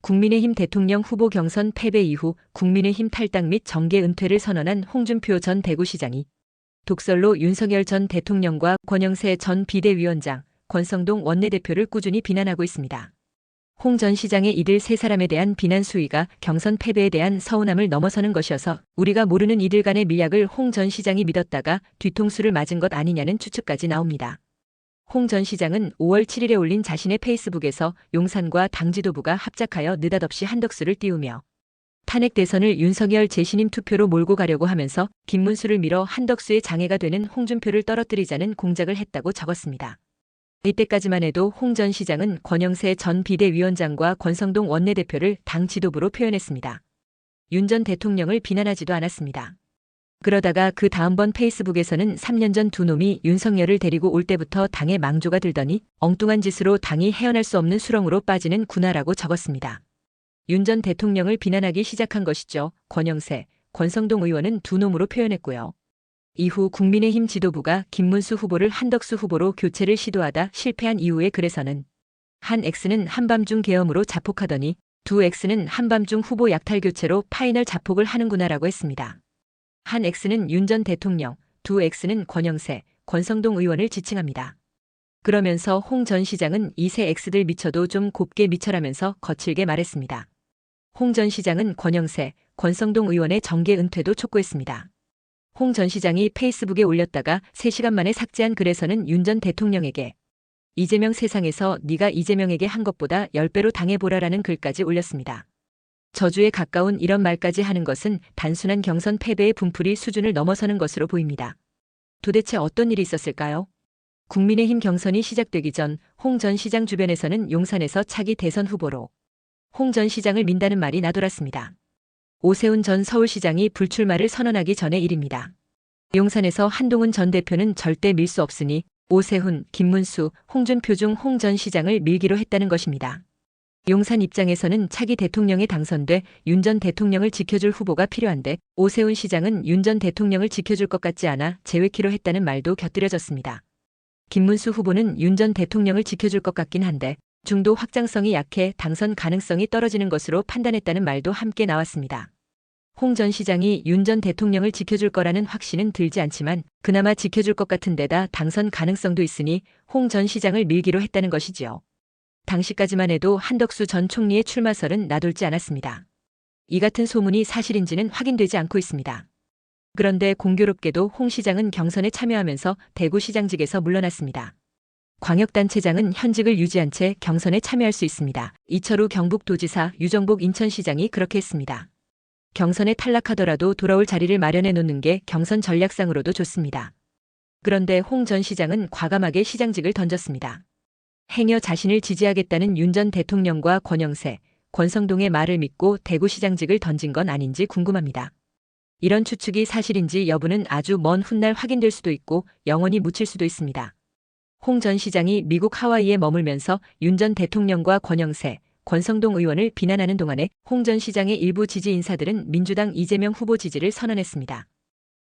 국민의힘 대통령 후보 경선 패배 이후 국민의힘 탈당 및 정계 은퇴를 선언한 홍준표 전 대구시장이 독설로 윤석열 전 대통령과 권영세 전 비대위원장, 권성동 원내대표를 꾸준히 비난하고 있습니다. 홍 전 시장의 이들 세 사람에 대한 비난 수위가 경선 패배에 대한 서운함을 넘어서는 것이어서 우리가 모르는 이들 간의 밀약을 홍 전 시장이 믿었다가 뒤통수를 맞은 것 아니냐는 추측까지 나옵니다. 홍 전 시장은 5월 7일에 올린 자신의 페이스북에서 용산과 당 지도부가 합작하여 느닷없이 한덕수를 띄우며 탄핵 대선을 윤석열 재신임 투표로 몰고 가려고 하면서 김문수를 밀어 한덕수의 장애가 되는 홍준표를 떨어뜨리자는 공작을 했다고 적었습니다. 이때까지만 해도 홍 전 시장은 권영세 전 비대위원장과 권성동 원내대표를 당 지도부로 표현했습니다. 윤 전 대통령을 비난하지도 않았습니다. 그러다가 그 다음번 페이스북에서는 3년 전 두 놈이 윤석열을 데리고 올 때부터 당에 망조가 들더니 엉뚱한 짓으로 당이 헤어날 수 없는 수렁으로 빠지는 구나라고 적었습니다. 윤 전 대통령을 비난하기 시작한 것이죠. 권영세, 권성동 의원은 두 놈으로 표현했고요. 이후 국민의힘 지도부가 김문수 후보를 한덕수 후보로 교체를 시도하다 실패한 이후의 글에서는 한 X는 한밤중 계엄으로 자폭하더니 두 X는 한밤중 후보 약탈 교체로 파이널 자폭을 하는구나라고 했습니다. 한 X는 윤 전 대통령, 두 X는 권영세, 권성동 의원을 지칭합니다. 그러면서 홍 전 시장은 이 세 X들 미쳐도 좀 곱게 미쳐라면서 거칠게 말했습니다. 홍 전 시장은 권영세, 권성동 의원의 정계 은퇴도 촉구했습니다. 홍 전 시장이 페이스북에 올렸다가 3시간 만에 삭제한 글에서는 윤 전 대통령에게 이재명 세상에서 네가 이재명에게 한 것보다 10배로 당해보라라는 글까지 올렸습니다. 저주에 가까운 이런 말까지 하는 것은 단순한 경선 패배의 분풀이 수준을 넘어서는 것으로 보입니다. 도대체 어떤 일이 있었을까요? 국민의힘 경선이 시작되기 전 홍 전 시장 주변에서는 용산에서 차기 대선 후보로 홍 전 시장을 민다는 말이 나돌았습니다. 오세훈 전 서울시장이 불출마를 선언하기 전의 일입니다. 용산에서 한동훈 전 대표는 절대 밀 수 없으니 오세훈, 김문수, 홍준표 중 홍 전 시장을 밀기로 했다는 것입니다. 용산 입장에서는 차기 대통령에 당선돼 윤 전 대통령을 지켜줄 후보가 필요한데 오세훈 시장은 윤 전 대통령을 지켜줄 것 같지 않아 제외키로 했다는 말도 곁들여졌습니다. 김문수 후보는 윤 전 대통령을 지켜줄 것 같긴 한데 중도 확장성이 약해 당선 가능성이 떨어지는 것으로 판단했다는 말도 함께 나왔습니다. 홍 전 시장이 윤 전 대통령을 지켜줄 거라는 확신은 들지 않지만 그나마 지켜줄 것 같은 데다 당선 가능성도 있으니 홍 전 시장을 밀기로 했다는 것이지요. 당시까지만 해도 한덕수 전 총리의 출마설은 나돌지 않았습니다. 이 같은 소문이 사실인지는 확인되지 않고 있습니다. 그런데 공교롭게도 홍 시장은 경선에 참여하면서 대구시장직에서 물러났습니다. 광역단체장은 현직을 유지한 채 경선에 참여할 수 있습니다. 이철우 경북도지사, 유정복 인천시장이 그렇게 했습니다. 경선에 탈락하더라도 돌아올 자리를 마련해 놓는 게 경선 전략상으로도 좋습니다. 그런데 홍 전 시장은 과감하게 시장직을 던졌습니다. 행여 자신을 지지하겠다는 윤 전 대통령과 권영세, 권성동의 말을 믿고 대구시장직을 던진 건 아닌지 궁금합니다. 이런 추측이 사실인지 여부는 아주 먼 훗날 확인될 수도 있고 영원히 묻힐 수도 있습니다. 홍 전 시장이 미국 하와이에 머물면서 윤 전 대통령과 권영세, 권성동 의원을 비난하는 동안에 홍 전 시장의 일부 지지 인사들은 민주당 이재명 후보 지지를 선언했습니다.